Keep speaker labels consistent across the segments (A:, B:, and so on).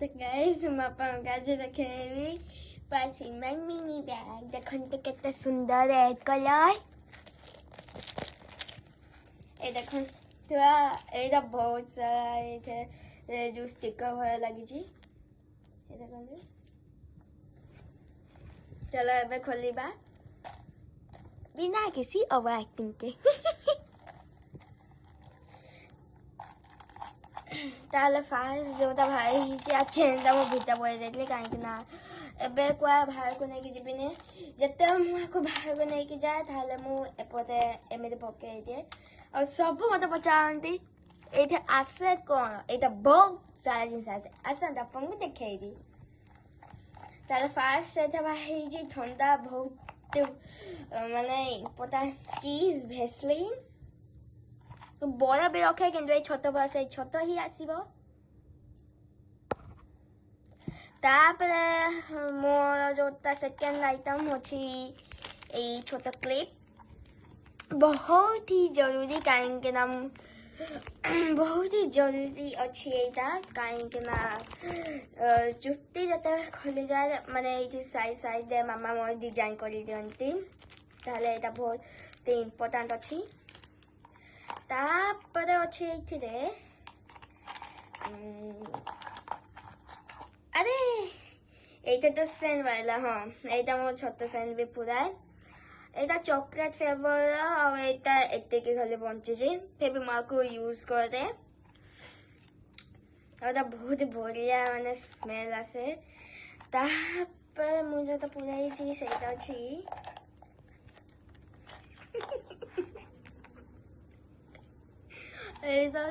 A: तो गाइस हम आपन आज रखेबी पासिंग मिनी बैग देखंते केते सुंदर रेड कलर ए देखन तो एटा बहुत सारा एथे जो स्टिकर होय लागि छी ए देखन चलो एबे खोलिबा बिना किसी ओवर एक्टिंग के ताले फास्ट जोटा भाई जे अच्छे मो भिटा बोल देले काहे ना एबे कोआ भाई को नै कि जिबिने जते मो को भाई को नै कि जाय ताले मु एपते एमिते पके दे और सब मते पचांती एथे आसे कोन एटा बहुत सारा जिंस आसे आसे आपन को देखाई दी ताले फास्ट से था भाई जी ठंडा बहुत माने पता चीज भेसलिन तो बड़ा भी रखे किंतु ए छोट बस ए छोट ही आसीबो तापरे मोर जोटा सेकंड आइटम होची ए छोटा क्लिप बहुत ही जरूरी काहे के नाम बहुत ही जरूरी अच्छी एटा काहे के ना जुत्ती जते खोली जाए माने इति साइड साइड दे मामा मोर डिजाइन करी दियंती ताले एटा बहुत इम्पोर्टेंट अछि तापरे अच्छी एठी रे अरे एटा तो सेंड वाला हां एटा मोर छोटा सेंड भी पूरा एटा चॉकलेट फ्लेवर और एटा एते के खाली बंचे जे फिर भी मां को यूज करे और बहुत बढ़िया माने स्मेल आसे तापर मुझे तो पूरा ही चीज एटा छी एटा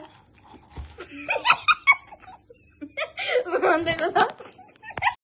A: मन देखो